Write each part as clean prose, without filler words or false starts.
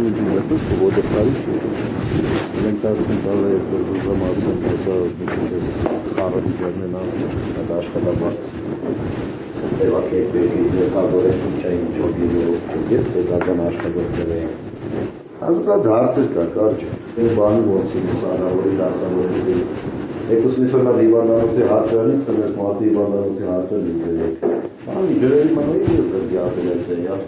интересно, что вот остались элементарно даже это замаса это харами для нас это աշխատабарт Evakiyet kazore Türkçe'yi çok iyi bir zaten աշխատողները Ազգա հարցեր կա, կարճ։ Դեր բանի ոնցի սանավորի դասավորի։ Եկուս միսոնա դիվանանոցի հարցերից ծնես մարդի դիվանանոցի հարցեր լինել։ Բանի ջրերի մանոյի դեր դիապելեցը, յա։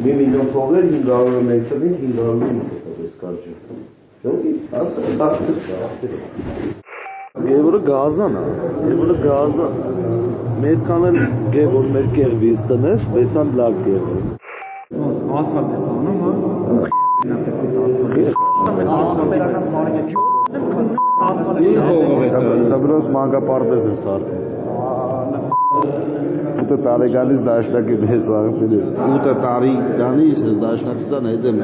1 միլիոն փողեր 500 մետրին 500 մետր կարճ։ Ժողի, ասա դարձել կա։ Եվրո գազան է, եվրո գազը։ Մեր կանել գեոր մեր կերվից տնես, բեսան լավ գեոր։ Ասֆալտ է սանում, հա։ Դրոս մանկապարտեզ է սարքում։ 8 տարեկանից դաշնակի մեծ աղբել է։ 8 տարեկանից ես դաշնակցության հետ եմ։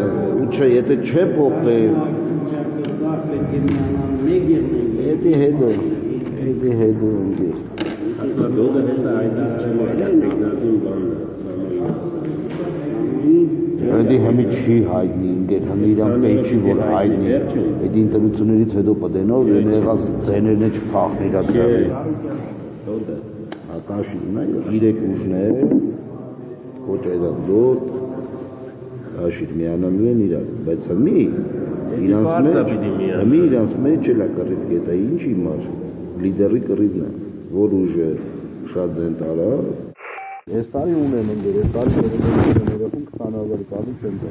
Ուչը եթե չէ փոխել։ Եթե հետո ընկի։ Դուգը հեսա այդա չեմ մեկնարկում բանը։ Այնտի հմի չի հայտնի, ինքեր հմի իրան պեյչի որ հայտնի, այդ ինտրություններից հետո պտենով եղած ձեներն է չպախն իրա դրավի։ Ատաշիդն է, 3 ուժն է, կոչ այդա դոտ, աշիդ միանալու են իրար, բայց հմի իրանց մեջ էլ է կռիվ կետա, ինչ իմար, լիդերի կռիվն է, որ ուժը շատ ձեն տարա, Ես տարի ունեմ ընկեր, ես տարի ներողում 20,000 կալի չեմ տա։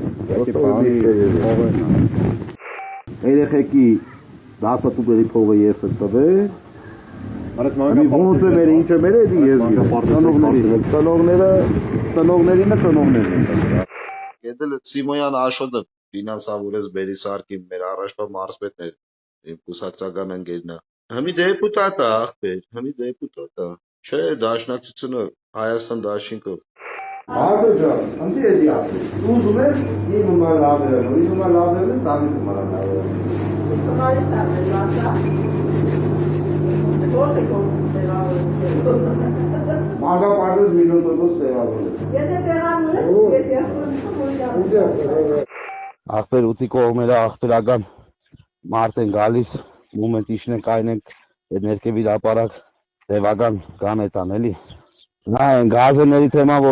Երեխեքի 10 տուբերի փողը ես եմ տվել։ Ոնց է մեր ինչը մեր էդի ես ծնողներին են։ Եդել Սիմոյան Աշոտը ֆինանսավորեց Բերիսարկին մեր առաջվա մարզպետներ, իմ կուսակցական ընկերն է։ Հմի դեպուտատ է ախպեր, հմի դեպուտատ է։ Չէ, դաշնակցությունը Հայաստան դաշինքով։ Ահա ջան, անցի էդի ասի։ Դու ուզում ես իմ մալ լավերը, իմ մալ լավերը ստանի մալ լավերը։ Ստանի ստանի լավա։ Որտե կողմը Մագապարտեզ միլիոն տոկոս տեղավորել։ Եթե տեղավորել, եթե Ախպեր ուտի կողմերը ախպերական մարդ են գալիս, մոմենտ իշնենք այնենք ներքևի ապարակ տևական կան էտան էլի։ Նա են գազելների թեման,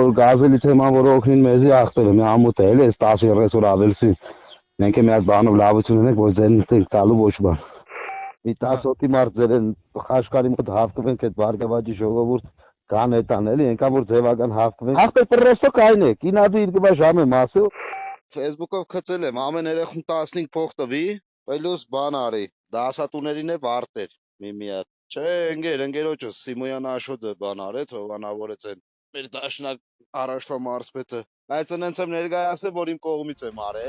որ օգնին մեզի ախպերը, մի ամուտ է էլի, ես 10-30 որ ավելսին, մենք է միած բանով լավություն ունենք, որ ձեն ենք տալու ոչ բան։ Մի 10 հոտի մարդ ձեր են խաշկարի մոտ հավկվենք այդ բարգավաճի ժողովուրդ կան էտան էլի, ենքան որ ձևական հավկվենք։ Ախպեր պրոստոք այն է, կինադու իր կբա ժամ եմ ասու։ Facebook-ով խծել եմ, ամեն երեխուն 15 փող տվի, պելուս բան արի, դասատուներին է վարտեր, մի Չէ, ընկերոջս Սիմոյան Աշոտը բան արեց, հովանավորեց են մեր դաշնակ առաջվա մարզպետը, բայց ընենց եմ ներկայացել, որ իմ կողմից եմ արել,